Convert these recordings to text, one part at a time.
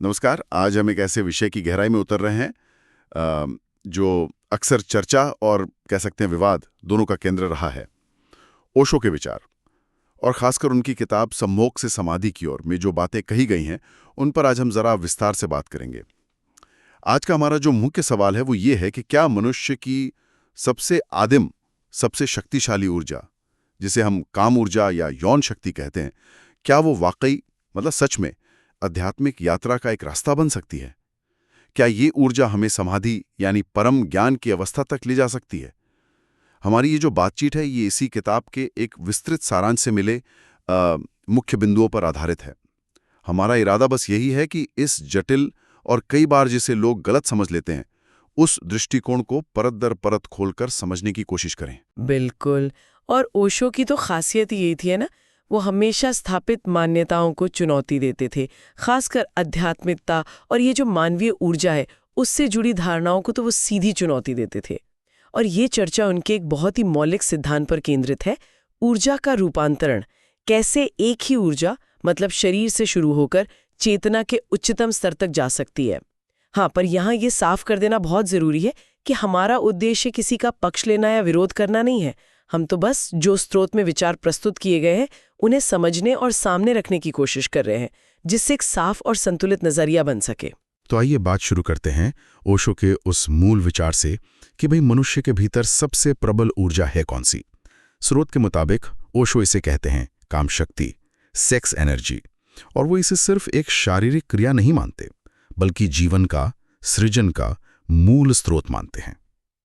नमस्कार। आज हम एक ऐसे विषय की गहराई में उतर रहे हैं जो अक्सर चर्चा और कह सकते हैं विवाद दोनों का केंद्र रहा है। ओशो के विचार और खासकर उनकी किताब सम्मोग से समाधि की ओर में जो बातें कही गई हैं, उन पर आज हम जरा विस्तार से बात करेंगे। आज का हमारा जो मुख्य सवाल है वो ये है कि क्या मनुष्य की सबसे आदिम, सबसे शक्तिशाली ऊर्जा, जिसे हम काम ऊर्जा या यौन शक्ति कहते हैं, क्या वो वाकई मतलब सच में आध्यात्मिक यात्रा का एक रास्ता बन सकती है? क्या ये ऊर्जा हमें समाधि यानी परम ज्ञान की अवस्था तक ले जा सकती है? हमारी ये जो बातचीत है ये इसी किताब के एक विस्तृत सारांश से मिले मुख्य बिंदुओं पर आधारित है। हमारा इरादा बस यही है कि इस जटिल और कई बार जिसे लोग गलत समझ लेते हैं, उस दृष्टिकोण को परत दर परत खोलकर समझने की कोशिश करें। बिल्कुल। और ओशो की तो खासियत यही थी है ना, वो हमेशा स्थापित मान्यताओं को चुनौती देते थे, खासकर आध्यात्मिकता और ये जो मानवीय ऊर्जा है उससे जुड़ी धारणाओं को तो वो सीधी चुनौती देते थे। और ये चर्चा उनके एक बहुत ही मौलिक सिद्धांत पर केंद्रित है, ऊर्जा का रूपांतरण। कैसे एक ही ऊर्जा मतलब शरीर से शुरू होकर चेतना के उच्चतम स्तर तक जा सकती है। हाँ, पर यहाँ ये साफ कर देना बहुत जरूरी है कि हमारा उद्देश्य किसी का पक्ष लेना या विरोध करना नहीं है। हम तो बस जो स्रोत में विचार प्रस्तुत किए गए हैं उन्हें समझने और सामने रखने की कोशिश कर रहे हैं, जिससे एक साफ और संतुलित नजरिया बन सके। तो आइए बात शुरू करते हैं ओशो के उस मूल विचार से कि भाई मनुष्य के भीतर सबसे प्रबल ऊर्जा है कौन सी। स्रोत के मुताबिक ओशो इसे कहते हैं काम शक्ति, सेक्स एनर्जी। और वो इसे सिर्फ एक शारीरिक क्रिया नहीं मानते, बल्कि जीवन का, सृजन का मूल स्रोत मानते हैं,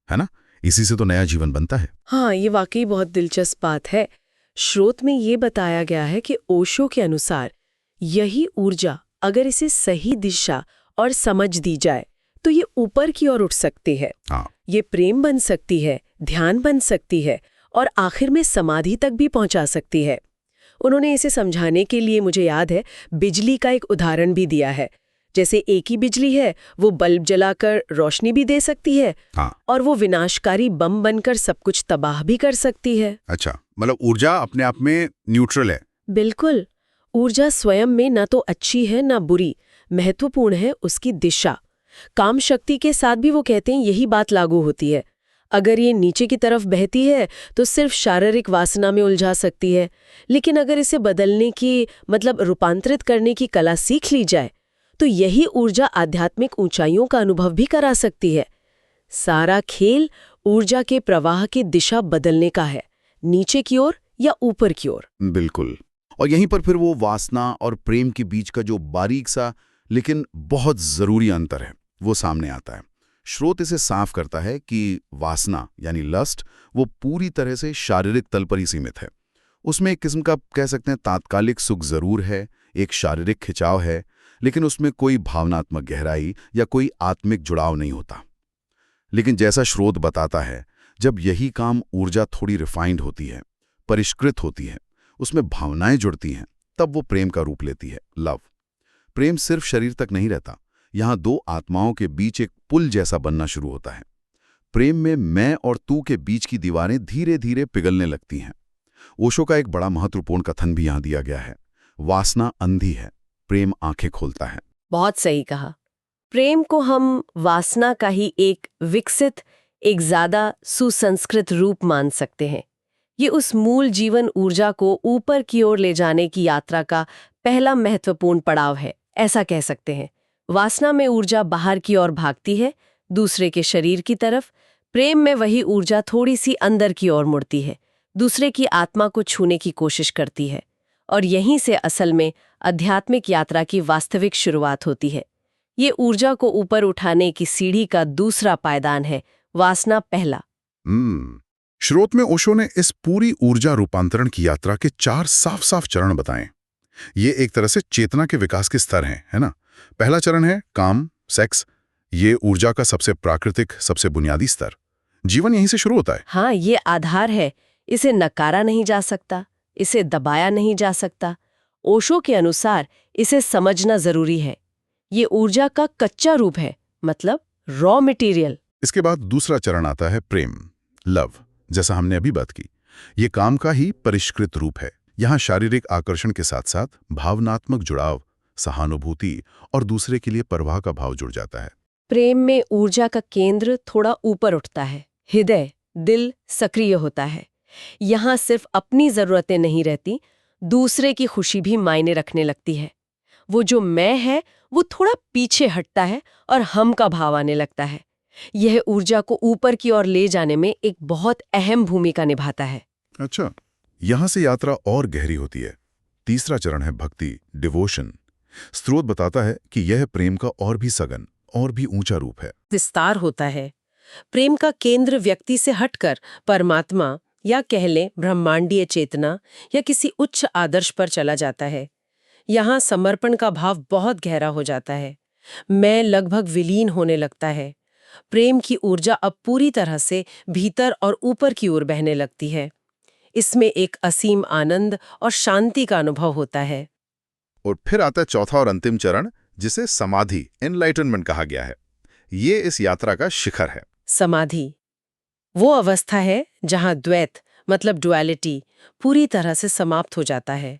है ना? इसी से तो नया जीवन बनता है। हाँ, ये वाकई बहुत दिलचस्प बात है। स्रोत में ये बताया गया है कि ओशो के अनुसार यही ऊर्जा अगर इसे सही दिशा और समझ दी जाए तो ये ऊपर की ओर उठ सकती है। हाँ। ये प्रेम बन सकती है, ध्यान बन सकती है और आखिर में समाधि तक भी पहुंचा सकती है। उन्होंने इसे समझाने के लिए, मुझे याद है, बिजली का एक उदाहरण भी दिया है। जैसे एक ही बिजली है, वो बल्ब जलाकर रोशनी भी दे सकती है। हाँ। और वो विनाशकारी बम बनकर सब कुछ तबाह भी कर सकती है। अच्छा, मतलब ऊर्जा अपने आप में न्यूट्रल है। बिल्कुल। ऊर्जा स्वयं में न तो अच्छी है न बुरी, महत्वपूर्ण है उसकी दिशा। काम शक्ति के साथ भी वो कहते हैं यही बात लागू होती है। अगर ये नीचे की तरफ बहती है तो सिर्फ शारीरिक वासना में उलझा सकती है, लेकिन अगर इसे बदलने की मतलब रूपांतरित करने की कला सीख ली जाए तो यही ऊर्जा आध्यात्मिक ऊंचाइयों का अनुभव भी करा सकती है। सारा खेल ऊर्जा के प्रवाह की दिशा बदलने का है, नीचे की ओर या ऊपर की ओर। बिल्कुल। और यहीं पर फिर वो वासना और प्रेम के बीच का जो बारीक सा लेकिन बहुत जरूरी अंतर है वो सामने आता है। स्रोत इसे साफ करता है कि वासना यानी लस्ट वो पूरी तरह से शारीरिक तल पर ही सीमित है। उसमें एक किस्म का कह सकते हैं तात्कालिक सुख जरूर है, एक शारीरिक खिंचाव है, लेकिन उसमें कोई भावनात्मक गहराई या कोई आत्मिक जुड़ाव नहीं होता। लेकिन जैसा स्रोत बताता है, जब यही काम ऊर्जा थोड़ी रिफाइंड होती है, परिष्कृत होती है, उसमें भावनाएं जुड़ती हैं, तब वो प्रेम का रूप लेती है, लव। प्रेम सिर्फ शरीर तक नहीं रहता, यहाँ दो आत्माओं के बीच एक पुल जैसा बनना शुरू होता है। प्रेम में मैं और तू के बीच की दीवारें धीरे धीरे पिघलने लगती हैं। ओशो का एक बड़ा महत्वपूर्ण कथन भी यहाँ दिया गया है, वासना अंधी है, प्रेम आंखें खोलता है। बहुत सही कहा। प्रेम को हम वासना का ही एक विकसित, एक ज्यादा सुसंस्कृत रूप मान सकते हैं। ये उस मूल जीवन ऊर्जा को ऊपर की ओर ले जाने की यात्रा का पहला महत्वपूर्ण पड़ाव है, ऐसा कह सकते हैं। वासना में ऊर्जा बाहर की ओर भागती है, दूसरे के शरीर की तरफ। प्रेम में वही ऊर्जा थोड़ी सी अंदर की ओर मुड़ती है, दूसरे की आत्मा को छूने की कोशिश करती है। और यहीं से असल में आध्यात्मिक यात्रा की वास्तविक शुरुआत होती है। ये ऊर्जा को ऊपर उठाने की सीढ़ी का दूसरा पायदान है, वासना पहला। स्रोत में ओशो ने इस पूरी ऊर्जा रूपांतरण की यात्रा के 4 साफ साफ चरण बताएं। ये एक तरह से चेतना के विकास के स्तर हैं, है ना? पहला चरण है काम, सेक्स। ये ऊर्जा का सबसे प्राकृतिक, सबसे बुनियादी स्तर। जीवन यहीं से शुरू होता है। हाँ, ये आधार है, इसे नकारा नहीं जा सकता, इसे दबाया नहीं जा सकता। ओशो के अनुसार इसे समझना जरूरी है। ये ऊर्जा का कच्चा रूप है, मतलब रॉ मटेरियल। इसके बाद दूसरा चरण आता है प्रेम, लव, जैसा हमने अभी बात की। ये काम का ही परिष्कृत रूप है। यहाँ शारीरिक आकर्षण के साथ साथ भावनात्मक जुड़ाव, सहानुभूति और दूसरे के लिए परवाह का भाव जुड़ जाता है। प्रेम में ऊर्जा का केंद्र थोड़ा ऊपर उठता है, हृदय, दिल सक्रिय होता है। यहाँ सिर्फ अपनी जरूरतें नहीं रहती, दूसरे की खुशी भी मायने रखने लगती है। वो जो मैं है वो थोड़ा पीछे हटता है और हम का भाव आने लगता है। यह ऊर्जा को ऊपर की ओर ले जाने में एक बहुत अहम भूमिका निभाता है। अच्छा, यहां से यात्रा और गहरी होती है। तीसरा चरण है भक्ति, डिवोशन। स्रोत बताता है कि यह प्रेम का और भी सघन और भी ऊंचा रूप है। विस्तार होता है। प्रेम का केंद्र व्यक्ति से हटकर परमात्मा या कह लें ब्रह्मांडीय चेतना या किसी उच्च आदर्श पर चला जाता है। यहाँ समर्पण का भाव बहुत गहरा हो जाता है। मैं लगभग विलीन होने लगता है। प्रेम की ऊर्जा अब पूरी तरह से भीतर और ऊपर की ओर बहने लगती है। इसमें एक असीम आनंद और शांति का अनुभव होता है। और फिर आता है चौथा और अंतिम चरण, जिसे समाधि, एनलाइटनमेंट कहा गया है। ये इस यात्रा का शिखर है। समाधि वो अवस्था है जहां द्वैत मतलब डुअलिटी पूरी तरह से समाप्त हो जाता है।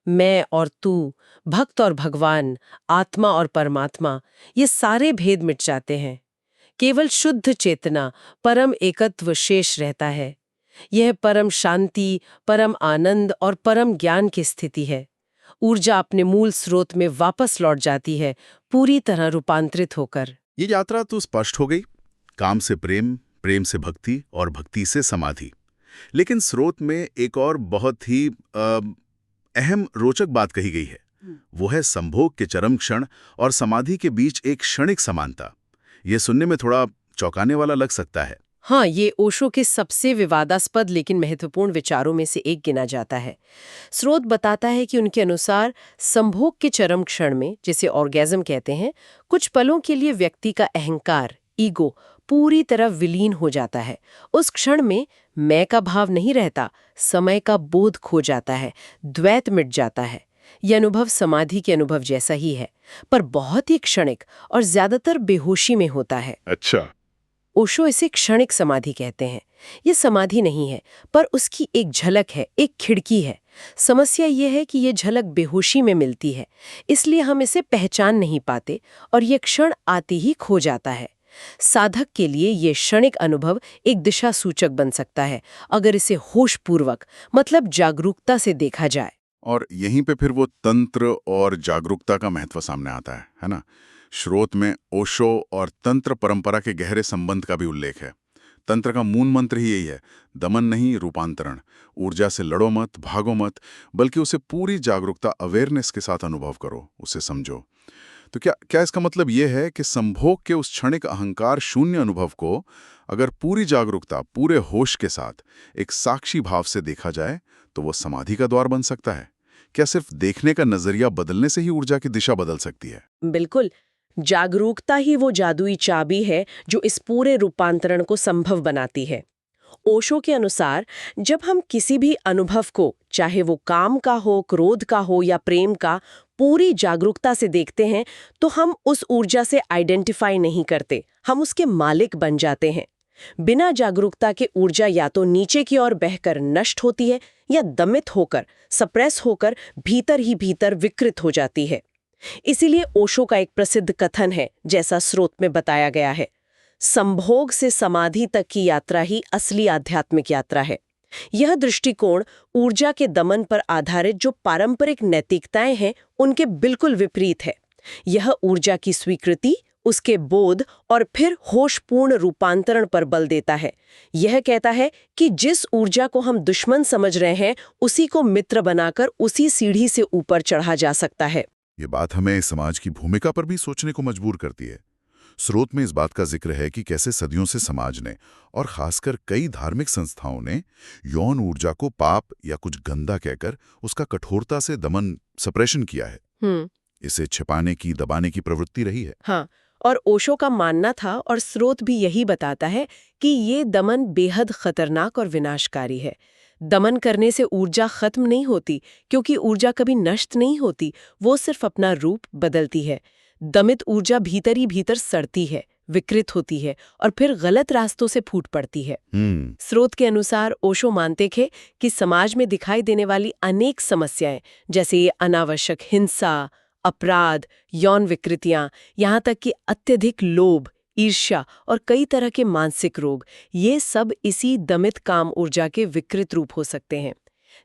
मैं और तू, भक्त और भगवान, आत्मा और परमात्मा, ये सारे भेद मिट जाते हैं। केवल शुद्ध चेतना, परम एकत्व शेष रहता है। यह परम शांति, परम आनंद और परम ज्ञान की स्थिति है। ऊर्जा अपने मूल स्रोत में वापस लौट जाती है, पूरी तरह रूपांतरित होकर। ये यात्रा तो स्पष्ट हो गई। काम से प्रेम, प्रेम से भक्ति और भक्ति से समाधि। लेकिन स्रोत में एक और बहुत ही अहम रोचक बात कही गई है। वो है संभोग के चरम क्षण और समाधि के बीच एक क्षणिक समानता। ये सुनने में थोड़ा चौंकाने वाला लग सकता है। हाँ, ये ओशो के सबसे विवादास्पद लेकिन महत्वपूर्ण विचारों में से एक गिना जाता है। स्रोत बताता है कि उनके अनुसार संभोग के चरम क्षण में, जिसे ऑर्गेज्म कहते हैं, कुछ पलों के लिए व्यक्ति का अहंकार, ईगो, पूरी तरह विलीन हो जाता है। उस क्षण में मैं का भाव नहीं रहता, समय का बोध खो जाता है, द्वैत मिट जाता है। यह अनुभव समाधि के अनुभव जैसा ही है, पर बहुत ही क्षणिक और ज्यादातर बेहोशी में होता है। अच्छा। ओशो इसे क्षणिक समाधि कहते हैं। ये समाधि नहीं है, पर उसकी एक झलक है, एक खिड़की है। समस्या ये है कि ये झलक बेहोशी में मिलती है, इसलिए हम इसे पहचान नहीं पाते और ये क्षण आते ही खो जाता है। साधक के लिए ये क्षणिक अनुभव एक दिशा सूचक बन सकता है, अगर इसे होशपूर्वक मतलब जागरूकता से देखा जाए। और यहीं पे फिर वो तंत्र और जागरूकता का महत्व सामने आता है ना? स्रोत में ओशो और तंत्र परंपरा के गहरे संबंध का भी उल्लेख है। तंत्र का मूल मंत्र ही यही है, दमन नहीं, रूपांतरण। ऊर्जा से लड़ो मत, भागो मत, बल्कि उसे पूरी जागरूकता, अवेयरनेस के साथ अनुभव करो, उसे समझो। तो क्या इसका मतलब यह है कि संभोग के उस क्षणिक अहंकार शून्य अनुभव को अगर पूरी जागरूकता, पूरे होश के साथ एक साक्षी भाव से देखा जाए तो वो समाधि का द्वार बन सकता है? क्या सिर्फ देखने का नजरिया बदलने से ही ऊर्जा की दिशा बदल सकती है? बिल्कुल, जागरूकता ही वो जादुई चाबी है जो इस पूरे रूपांतरण को संभव बनाती है। ओशो के अनुसार जब हम किसी भी अनुभव को, चाहे वो काम का हो, क्रोध का हो या प्रेम का, पूरी जागरूकता से देखते हैं तो हम उस ऊर्जा से आइडेंटिफाई नहीं करते, हम उसके मालिक बन जाते हैं। बिना जागरूकता के ऊर्जा या तो नीचे की ओर बहकर नष्ट होती है या दमित होकर, सप्रेस होकर भीतर ही भीतर विकृत हो जाती है। इसीलिए ओशो का एक प्रसिद्ध कथन है, जैसा स्रोत में बताया गया है, संभोग से समाधि तक की यात्रा ही असली आध्यात्मिक यात्रा है। यह दृष्टिकोण ऊर्जा के दमन पर आधारित जो पारंपरिक नैतिकताएं हैं, उनके बिल्कुल विपरीत है। यह ऊर्जा की स्वीकृति, उसके बोध और फिर होशपूर्ण रूपांतरण पर बल देता है। यह कहता है कि जिस ऊर्जा को हम दुश्मन समझ रहे हैं, उसी को मित्र बनाकर उसी सीढ़ी से ऊपर चढ़ा जा सकता है। ये बात हमें समाज की भूमिका पर भी सोचने को मजबूर करती है। स्रोत में इस बात का जिक्र है कि कैसे सदियों से समाज ने और खासकर कई धार्मिक संस्थाओं ने यौन ऊर्जा को पाप या कुछ गंदा कहकर उसका कठोरता से दमन, सप्रेशन किया है। इसे छिपाने की, दबाने की प्रवृत्ति रही है। हाँ, और ओशो का मानना था, और स्रोत भी यही बताता है, कि ये दमन बेहद खतरनाक और विनाशकारी है। दमन करने से ऊर्जा खत्म नहीं होती, क्योंकि ऊर्जा कभी नष्ट नहीं होती, वो सिर्फ अपना रूप बदलती है। दमित ऊर्जा भीतर ही भीतर सड़ती है, विकृत होती है और फिर गलत रास्तों से फूट पड़ती है। स्रोत के अनुसार ओशो मानते थे कि समाज में दिखाई देने वाली अनेक समस्याएं, जैसे ये अनावश्यक हिंसा, अपराध, यौन विकृतियां, यहाँ तक कि अत्यधिक लोभ, ईर्ष्या और कई तरह के मानसिक रोग, ये सब इसी दमित काम ऊर्जा के विकृत रूप हो सकते हैं।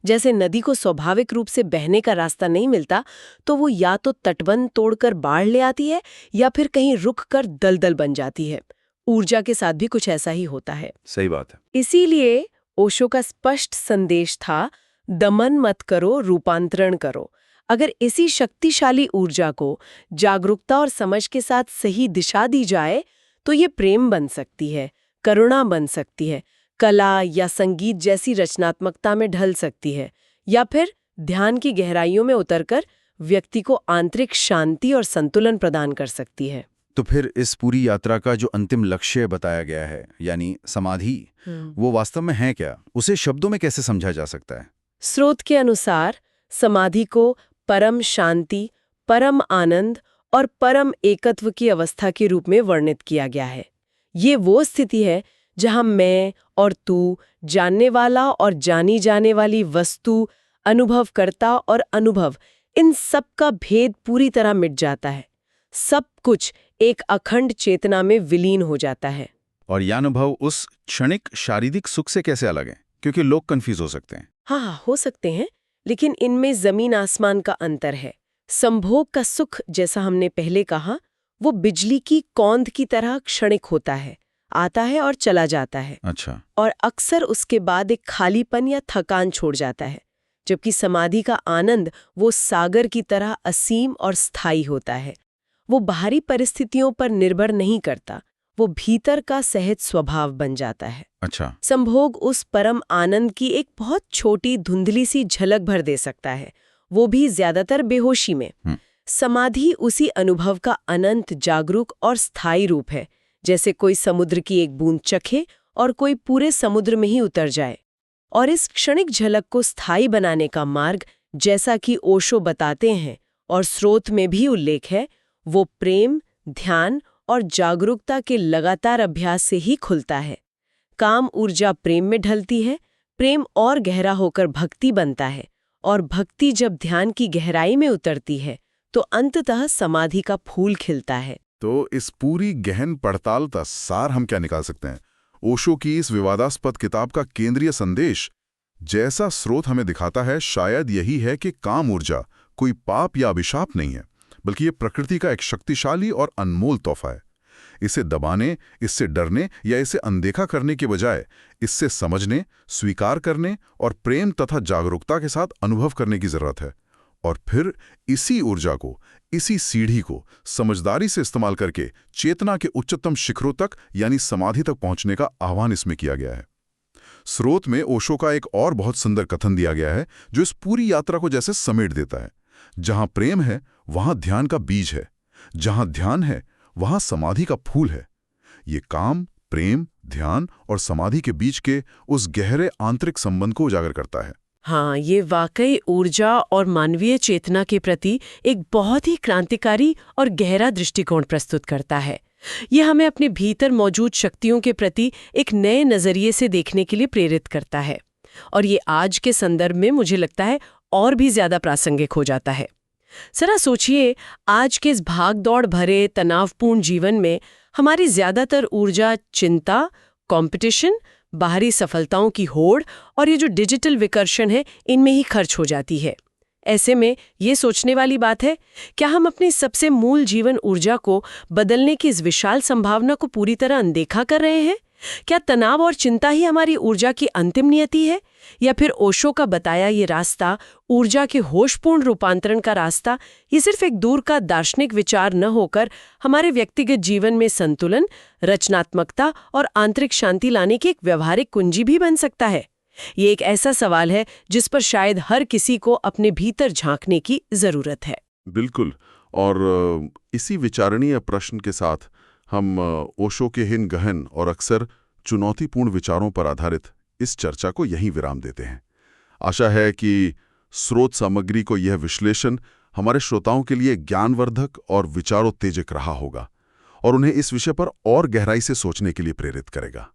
जैसे नदी को स्वाभाविक रूप से बहने का रास्ता नहीं मिलता, तो वो या तो तटबंध तोड़कर बाढ़ ले आती है या फिर कहीं रुक कर दलदल बन जाती है। ऊर्जा के साथ भी कुछ ऐसा ही होता है। सही बात है। इसीलिए ओशो का स्पष्ट संदेश था, दमन मत करो, रूपांतरण करो। अगर इसी शक्तिशाली ऊर्जा को जागरूकता और समझ के साथ सही दिशा दी जाए तो ये प्रेम बन सकती है, करुणा बन सकती है, कला या संगीत जैसी रचनात्मकता में ढल सकती है, या फिर ध्यान की गहराइयों में उतरकर व्यक्ति को आंतरिक शांति और संतुलन प्रदान कर सकती है। तो फिर इस पूरी यात्रा का जो अंतिम लक्ष्य बताया गया है, यानी समाधि, वो वास्तव में है क्या? उसे शब्दों में कैसे समझा जा सकता है? स्रोत के अनुसार समाधि को परम शांति, परम आनंद और परम एकत्व की अवस्था के रूप में वर्णित किया गया है। ये वो स्थिति है जहां मैं और तू, जानने वाला और जानी जाने वाली वस्तु, अनुभवकर्ता और अनुभव, इन सब का भेद पूरी तरह मिट जाता है। सब कुछ एक अखंड चेतना में विलीन हो जाता है। और यह अनुभव उस क्षणिक शारीरिक सुख से कैसे अलग है? क्योंकि लोग कंफ्यूज हो सकते हैं। हाँ, हो सकते हैं, लेकिन इनमें जमीन आसमान का अंतर है। संभोग का सुख, जैसा हमने पहले कहा, वो बिजली की कौंध की तरह क्षणिक होता है, आता है और चला जाता है। अच्छा। और अक्सर उसके बाद एक खालीपन या थकान छोड़ जाता है। जबकि समाधि का आनंद वो सागर की तरह असीम और स्थायी होता है। वो बाहरी परिस्थितियों पर निर्भर नहीं करता, वो भीतर का सहज स्वभाव बन जाता है। अच्छा। संभोग उस परम आनंद की एक बहुत छोटी धुंधली सी झलक भर दे सकता है, वो भी ज्यादातर बेहोशी में। समाधि उसी अनुभव का अनंत, जागरूक और स्थायी रूप है, जैसे कोई समुद्र की एक बूंद चखे और कोई पूरे समुद्र में ही उतर जाए। और इस क्षणिक झलक को स्थायी बनाने का मार्ग, जैसा कि ओशो बताते हैं और स्रोत में भी उल्लेख है, वो प्रेम, ध्यान और जागरूकता के लगातार अभ्यास से ही खुलता है। काम ऊर्जा प्रेम में ढलती है, प्रेम और गहरा होकर भक्ति बनता है, और भक्ति जब ध्यान की गहराई में उतरती है तो अंततः समाधि का फूल खिलता है। तो इस पूरी गहन पड़ताल का सार हम क्या निकाल सकते हैं? ओशो की इस विवादास्पद किताब का केंद्रीय संदेश, जैसा स्रोत हमें दिखाता है, शायद यही है कि काम ऊर्जा कोई पाप या अभिशाप नहीं है, बल्कि ये प्रकृति का एक शक्तिशाली और अनमोल तोहफा है। इसे दबाने, इससे डरने या इसे अनदेखा करने के बजाय इससे समझने, स्वीकार करने और प्रेम तथा जागरूकता के साथ अनुभव करने की जरूरत है। और फिर इसी ऊर्जा को, इसी सीढ़ी को समझदारी से इस्तेमाल करके चेतना के उच्चतम शिखरों तक यानी समाधि तक पहुंचने का आह्वान इसमें किया गया है। स्रोत में ओशो का एक और बहुत सुंदर कथन दिया गया है जो इस पूरी यात्रा को जैसे समेट देता है। जहां प्रेम है वहां ध्यान का बीज है, जहां ध्यान है वहां समाधि का फूल है। ये काम, प्रेम, ध्यान और समाधि के बीच के उस गहरे आंतरिक संबंध को उजागर करता है। हाँ, ये वाकई ऊर्जा और मानवीय चेतना के प्रति एक बहुत ही क्रांतिकारी और गहरा दृष्टिकोण प्रस्तुत करता है। ये हमें अपने भीतर मौजूद शक्तियों के प्रति एक नए नजरिए से देखने के लिए प्रेरित करता है, और ये आज के संदर्भ में मुझे लगता है और भी ज्यादा प्रासंगिक हो जाता है। जरा सोचिए, आज के इस भाग-दौड़ भरे तनावपूर्ण जीवन में हमारी ज्यादातर ऊर्जा चिंता, कंपटीशन, बाहरी सफलताओं की होड़ और ये जो डिजिटल विकर्षण है, इनमें ही खर्च हो जाती है। ऐसे में ये सोचने वाली बात है, क्या हम अपनी सबसे मूल जीवन ऊर्जा को बदलने की इस विशाल संभावना को पूरी तरह अनदेखा कर रहे हैं? क्या तनाव और चिंता ही हमारी ऊर्जा की अंतिम नियति है, या फिर ओशो का बताया ये रास्ता, ऊर्जा के होशपूर्ण रूपांतरण का रास्ता, ये सिर्फ एक दूर का दार्शनिक विचार न होकर हमारे व्यक्तिगत जीवन में संतुलन, रचनात्मकता और आंतरिक शांति लाने की एक व्यवहारिक कुंजी भी बन सकता है? ये एक ऐसा सवाल है जिस पर शायद हर किसी को अपने भीतर झांकने की जरूरत है। बिल्कुल, और इसी विचारणीय प्रश्न के साथ हम ओशो के इन गहन और अक्सर चुनौतीपूर्ण विचारों पर आधारित इस चर्चा को यहीं विराम देते हैं। आशा है कि स्रोत सामग्री को यह विश्लेषण हमारे श्रोताओं के लिए ज्ञानवर्धक और विचारोत्तेजक रहा होगा और उन्हें इस विषय पर और गहराई से सोचने के लिए प्रेरित करेगा।